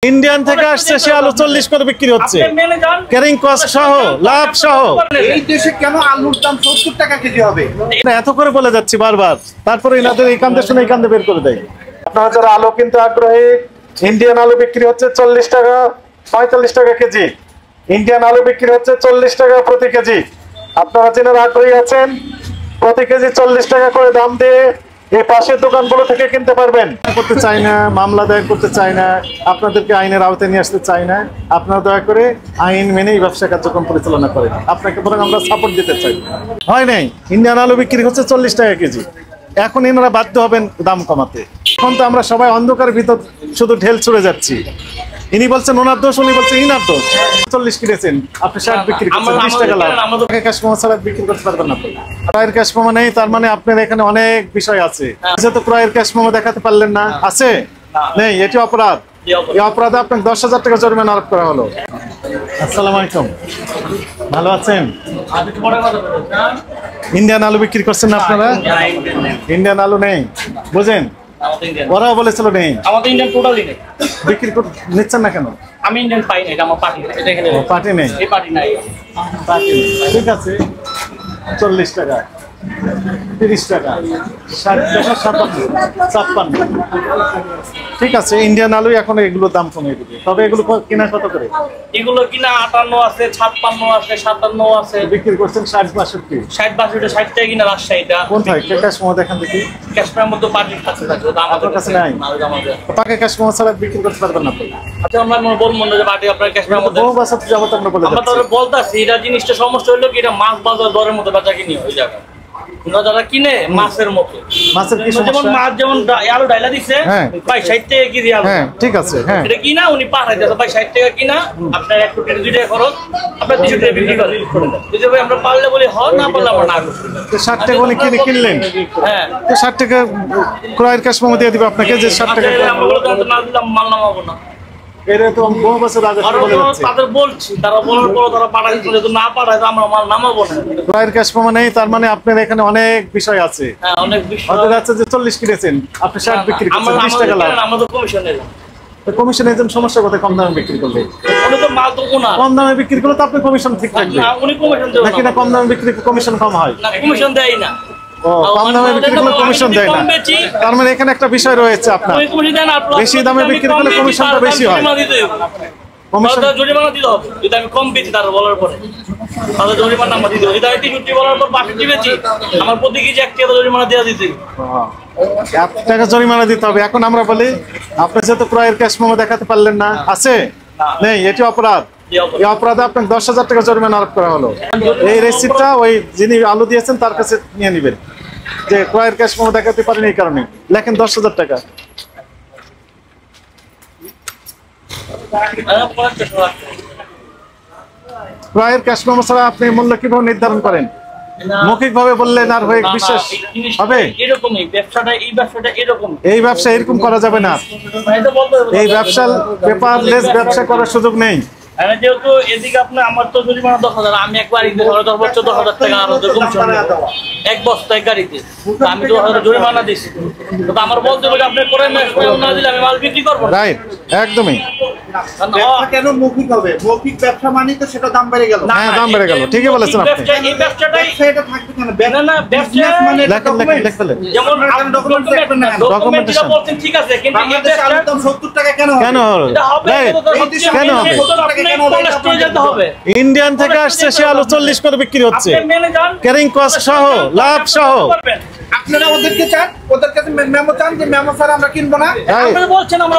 Indian থেকে আসছে সে আলু 40 করে বিক্রি হচ্ছে, ক্যারিং কস্ট সহ, লাভ সহ। এই দেশে কেন আলুর দাম 70 টাকা কেজি হবে? এত করে বলে যাচ্ছি বারবার, তারপরে এনাদের এই কান্দে শুনে এই কান্দে বের করে দেয়। আপনারা যারা আলু কিনতে আগ্রহী, ইন্ডিয়ান আলু বিক্রি হচ্ছে 40 টাকা, 45 টাকা কেজি। ইন্ডিয়ান আলু বিক্রি হচ্ছে 40 টাকা প্রতি কেজি। আপনারা যারা আগ্রহী আছেন, প্রতি কেজি 40 টাকা করে দাম দিয়ে এই পাশের দোকানগুলো থেকে কিনতে পারবেন। করতে চাই না, মামলা দায়ের করতে চাই না, আপনাদেরকে আইনের আওতায় নিয়ে আসতে চাই না। আপনারা দয়া করে আইন মেনেই ব্যবসা কার্যক্রম পরিচালনা করেন। আপনাকে বরং আমরা সাপোর্ট দিতে চাই। হয় নাই, ইন্ডিয়ান আলু বিক্রি হচ্ছে 40 টাকা কেজি। এখন এনারা বাধ্য হবেন দাম কমাতে। এখন তো আমরা সবাই অন্ধকারের ভিতর শুধু ঢেল ছুড়ে যাচ্ছি। ইনি বলছেন ওনার দোষ, উনি বলছেন ইনার দোষ। 40 কিনেছেন, আপনি 60 বিক্রি করছেন, 20 টাকা লাভ। আমাদের ক্যাশ মেমো ছাড়া বিক্রি করতে পারবেন না। ক্রয়ের ক্যাশ মেমো নেই, তার মানে আপনার এখানে অনেক বিষয় আছে। যেহেতু ক্রয়ের ক্যাশ মেমো দেখাতে পারলেন না, আছে নেই, এটি অপরাধ। এই অপরাধে আপনাকে 10,000 টাকা জরিমানা আরোপ করা হলো। আসসালামু আলাইকুম, ভালো আছেন? ইন্ডিয়ান আলু বিক্রি করছেন না আপনারা? ইন্ডিয়ান আলু নেই, বুঝেন? ওরাও বলেছিল নেই, আমাদের ইন্ডিয়ান টোটালি নেই। বিক্রি নিচ্ছেন না কেন? আমি ইন্ডিয়ান পাই না, এটা আমার পার্টি, এটা এখানে পার্টি নেই। এই পার্টি নাই, পার্টি নেই, ঠিক আছে। 40 টাকা, 30 টাকা, 60 টাকা, 57, 56, ঠিক আছে। ইন্ডিয়ান আলু এখন এগুলোর দাম কমে দিবে, তবে এগুলো কিনা কত করে? এগুলো কিনা 58 আছে, 56 আছে, 57 আছে। বিক্রি করছেন 60, 62, 60, 62, 60 টাকা কিনা রাজশাহীটা। কোনটায় ক্যাশ মেমো দেখান দেখি। ক্যাশ মেমোর মধ্যে পার্টির কাছে থাকে, ওটা আমাদের কাছে নাই। পাকে ক্যাশ মেমো ছাড়া বিক্রি করতে পারবেন না। আচ্ছা, আমরা বলবো না যে পার্টি আপনার ক্যাশ মেমোর মধ্যে বহু বছর যাবত আমরা বলে আমরা তো বলতাছি, এটা জিনিসটা সমস্যা হলো কি, এটা মাছ বাজার দরের মতো বেচা কিনি ওই জায়গায়। যারা কিনে মাছের মতো, মাছের কি যেমন মাছ, যেমন আলু ডাইলা দিছে ভাই 60 টাকা কেজি আলু, ঠিক আছে, হ্যাঁ, এটা কিনা উনি পাঠাইতে ভাই 60 টাকা কিনা, আপনার 1 কোটি 2 টাকা খরচ, আপনার 200 টাকা বিক্রি করেন। যদি ভাই আমরা পারলে বলি হয়, না পারলে আমরা না করি। 60 টাকা উনি কিনলেন, হ্যাঁ, 60 টাকা ক্রয়ের ক্যাশ মেমো দিয়ে দিবে আপনাকে, যে 60 টাকা আমরা বলে না দিলাম মাল নামাবো না। এর তো বহু বছর আগে বলে যাচ্ছে। তাদের বলছি, তারা বলার পর তারা পাঠাইছে, যদি না পাঠায় আমরা মাল নামাবো না। ক্রয়ের ক্যাশ মেমো নেই, তার মানে আপনার এখানে অনেক বিষয় আছে। হ্যাঁ, অনেক বিষয় হয়তো যাচ্ছে যে 40 কিনেছেন, আপনি 60 বিক্রি করছেন, 20 টাকা লাভ। আমাদের কমিশন নেই, কমিশন এজেন্ট সমস্যা কোথায়? কম দামে বিক্রি করলে, উনি তো মাল তো ওনার, কম দামে বিক্রি করলে তো আপনি কমিশন ঠিক থাকবে। উনি কমিশন দেন নাকি না? কম দামে বিক্রি কমিশন কম হয় না, কমিশন দেয় না। ও, কম দামে বিক্রি করলে কমিশন দেয় না, তার মানে এখানে একটা বিষয় রয়েছে আপনার। বেশি দামে বিক্রি করলে কমিশনটা বেশি হয়। জরিমানা দিতে হবে যদি আমি কম বেচি, তারা বলার পরে তাদের জরিমানা নাম্বার দিতে হবে। যদি আমি 63 বলার পর 62 বেচি, আমার প্রতি কেজি 1 টাকা জরিমানা দেওয়া দিতে হবে। 1 টাকা জরিমানা দিতে হবে। এখন আমরা বলি, আপনি যেহেতু ক্রয়ের ক্যাশ মেমো দেখাতে পারলেন না, আছে নেই, এটি অপরাধ। এই অপরাধে আপনাকে 10,000 টাকা জরিমানা আরোপ করা হলো। এই রেসিপ্টটা ওই যিনি আলু দিয়েছেন তার কাছে নিয়ে নেবেন, যে ক্রয়ের ক্যাশ মেমো দেখাতে পারেন এই কারণে। লেখেন 10,000 টাকা। ক্রয়ের ক্যাশ মেমো ছাড়া আপনি মূল্য কিভাবে নির্ধারণ করেন? মৌখিক ভাবে বললেন আর হয়ে বিশ্বাস হবে? এরকমই ব্যবসাটা, এই ব্যবসাটা এরকম। এই ব্যবসা এরকম করা যাবে না। এই ব্যবসা পেপারলেস ব্যবসা করার সুযোগ নেই। যেহেতু এদিকে আপনার আমার তো জরিমানা 10,000, আমি একবার সর্বোচ্চ 10,000 টাকা আরো কমিশন এক বস্তায় গাড়িতে, আমি 10,000 জরিমানা দিচ্ছি। তো আমার বলতে বলে আপনি করে না দিলে আমি মাল বিক্রি করবো। রাইট, একদমই। কেন মৌখিক হবে? মৌখিক ব্যবসা মানে তো সেটা দাম বেড়ে গেল। হ্যাঁ, দাম বেড়ে গেল, ঠিকই বলেছেন আপনি। এই ব্যবসাটাই এটা থাকবে কেন? না না, ব্যবসা মানে যেমন ডকুমেন্টটা বলছেন ঠিক আছে, কিন্তু এই ব্যবসার দাম 70 টাকা কেন হবে? কেন হবে? কেন হবে? ইন্ডিয়ান থেকে আসছে সে আলু 40 করে বিক্রি হচ্ছে, ক্যারিং কস্ট সহ, লাভ সহ। আপনারা ওদেরকে চান, ওদের কাছে মেমো চান যে মেমো স্যার আমরা কিনবো না। আপনারা বলছেন আমরা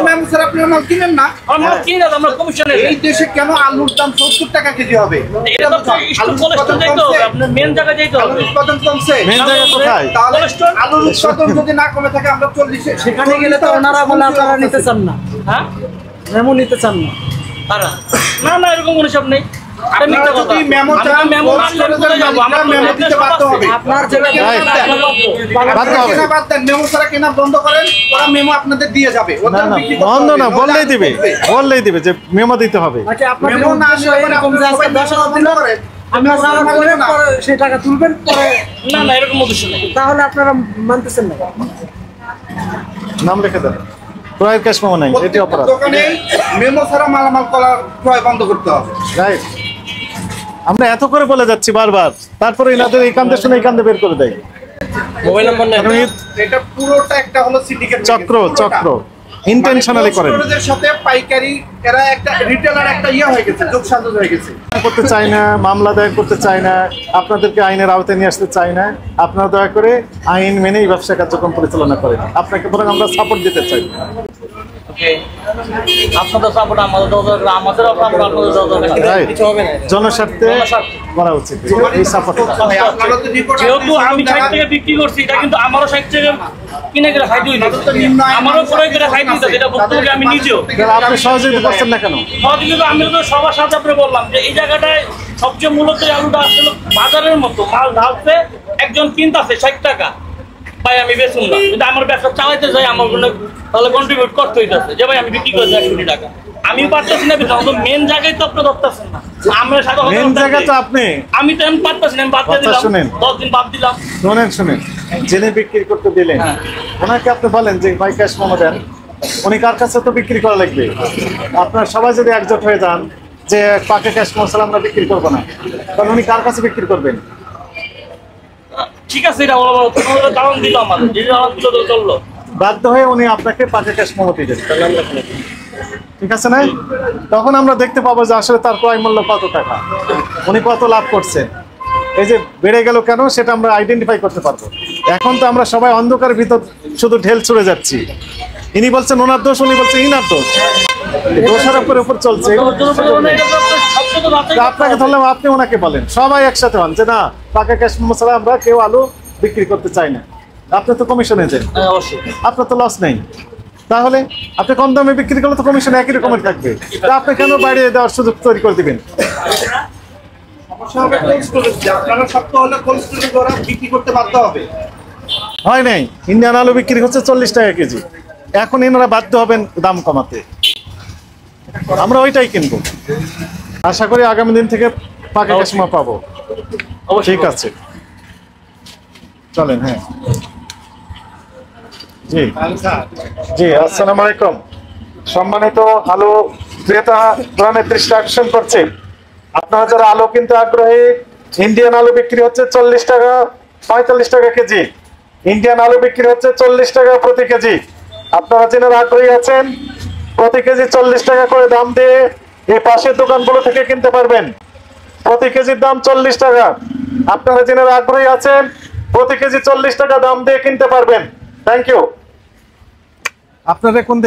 মেমো স্যার আপনারা মাল কিনেন না, আমরা কিনে আমরা কমিশনে। এই দেশে কেন আলুর দাম 70 টাকা কেজি হবে? এটা তো আলুর কোলেস্ট্রল যাইতে হবে, আপনার মেন জায়গা যাইতে হবে। আলুর উৎপাদন কমছে, মেন জায়গা কোথায়? তাহলে আলুর উৎপাদন যদি না কমে থাকে, আমরা 40 সেখানে গেলে তো ওনারা বলে আপনারা নিতে চান না। হ্যাঁ, মেমো নিতে চান না তারা। না না, এরকম কোনো সব নেই। আপনারা যদি মেমো চান, মেমো যাব, আমরা মেমো দিতে বাধ্য হবে। আপনার যেটা বাদ দেন, মেমো ছাড়া কেনা বন্ধ করেন, ওরা মেমো আপনাদের দিয়ে যাবে। না না, বন্ধ না, বললেই দিবে, বললেই দিবে যে মেমো দিতে হবে। আচ্ছা, আপনার মেমো না আসলে এরকম যে আজকে 10,000 দিন পরে আপনারা করে পরে সেই টাকা তুলবেন পরে। না না, এরকম উদ্দেশ্য নেই। তাহলে আপনারা মানতেছেন না। নাম লিখে দেন। ক্রয়ের ক্যাশ মেমো নাই, এটি অপরাধ। দোকানে মেমো ছাড়া মালামাল ক্রয় বন্ধ করতে হবে। রাইট, আমরা এত করে বলে যাচ্ছি বারবার, তারপরে এনাদের এই কান্দে শুনে এই কান্দে বের করে দেয়। মোবাইল নাম্বার নেই। এটা পুরোটা একটা হলো সিন্ডিকেট চক্র ইন্টেনশনালি করেন। স্টোরেজের সাথে পাইকারি এরা একটা রিটেলার একটা হয়ে গেছে, যোগসাজশ হয়ে গেছে। করতে চাই না, মামলা দায়ের করতে চাই না, আপনাদেরকে আইনের আওতায় নিয়ে আসতে চাই না। আপনারা দয়া করে আইন মেনেই ব্যবসা কার্যক্রম পরিচালনা করেন। আপনাকে বরং আমরা সাপোর্ট দিতে চাই। আপনাদের সাপোর্ট আমাদের দরকার, আমাদের সাপোর্ট আপনাদের দরকার। কিছু হবে না, জনস্বার্থে করা উচিত এই সাপোর্টটা। আপনারা তো রিপোর্ট যেহেতু আমি 60 টাকা বিক্রি করছি, এটা কিন্তু আমারও 60 টাকা কিনে করে খাইতে হইছে, আমারও করে খাইতে হইছে, এটা ভুক্তভোগী আমি নিজেও। আপনি সহযোগিতা করছেন না কেন? সহযোগিতা আমি তো সবার সাথে আপনি বললাম যে এই জায়গাটায় সবচেয়ে মূলত এই আলুটা আসলে বাজারের মতো মাল ঢালছে, একজন কিনতেছে 60 টাকা, ভাই আমি বেচুন না, কিন্তু আমার ব্যবসা চালাইতে যাই আমার তাহলে কন্ট্রিবিউট করতে হইতেছে যে ভাই আমি বিক্রি করছি 100 টাকা, আমি পারতেছি না বিক্রি, মেন জায়গায় তো আপনি ধরতেছেন না। আমরা সাথে মেন জায়গা তো আপনি, আমি তো আমি পারতেছি না, আমি বাদ দিয়ে দিলাম, 10 দিন বাদ দিলাম। শুনেন, যিনি বিক্রি করতে দিলেন ওনাকে আপনি বলেন যে ভাই ক্যাশ মেমো দেন, উনি কার কাছে তো বিক্রি করা লাগবে। আপনার সবাই যদি একজোট হয়ে যান যে পাকে ক্যাশ মেমো ছাড়া আমরা বিক্রি করবো না, তাহলে উনি কার কাছে বিক্রি করবেন? ঠিক আছে, এটা কারণ দিল আমাদের, যে কারণ দিল তো চললো, বাধ্য হয়ে উনি আপনাকে পাকে ক্যাশ মেমো দিলেন, ঠিক আছে না? তখন আমরা দেখতে পাবো যে আসলে তার ক্রয় মূল্য কত টাকা, উনি কত লাভ করছেন, এই যে বেড়ে গেল কেন সেটা আমরা আইডেন্টিফাই করতে পারবো। এখন তো আমরা সবাই অন্ধকারের ভিতর শুধু ঢেল ছুড়ে যাচ্ছি। ইনি বলছেন ওনার দোষ, উনি বলছেন ইনার দোষ, দোষারোপের উপর চলছে। আপনাকে ধরলাম, আপনি ওনাকে বলেন, সবাই একসাথে হন যে না পাকা ক্যাশ মেমো ছাড়া আমরা কেউ আলু বিক্রি করতে চাই না। আপনি তো কমিশন এজেন্ট, আপনার তো লস নেই, তাহলে আপনি কম দামে বিক্রি করলে তো কমিশন একই রকমের থাকবে, তা আপনি কেন বাড়িয়ে দেওয়ার সুযোগ তৈরি করে দিবেন? সমস্যা হবে কোল্ড স্টোরেজ, আপনারা শক্ত হলে কোল্ড স্টোরেজ ওরা বিক্রি করতে বাধ্য হবে। হয় নাই, ইন্ডিয়ান আলু বিক্রি হচ্ছে 40 টাকা কেজি, এখন এনারা বাধ্য হবেন দাম কমাতে, আমরা ওইটাই কিনবো। আশা করি আগামী দিন থেকে পাকা ক্যাশ মেমো পাবো। ঠিক আছে, চলেন। হ্যাঁ জি, আসসালামু আলাইকুম। সম্মানিত আলু ক্রেতা প্রাণের দৃষ্টি আকর্ষণ করছে, আপনারা যারা আলু কিনতে আগ্রহী, ইন্ডিয়ান আলু বিক্রি হচ্ছে 40 টাকা 45 টাকা কেজি, ইন্ডিয়ান আলু বিক্রি হচ্ছে 40 টাকা প্রতি কেজি। আপনারা যারা আগ্রহী আছেন প্রতি কেজি 40 টাকা করে দাম দিয়ে এই পাশের দোকানগুলো থেকে কিনতে পারবেন। প্রতি কেজির দাম 40 টাকা। আপনারা যারা আগ্রহী আছেন প্রতি কেজি 40 টাকা দাম দিয়ে কিনতে পারবেন। Thank you. আপনারা কোন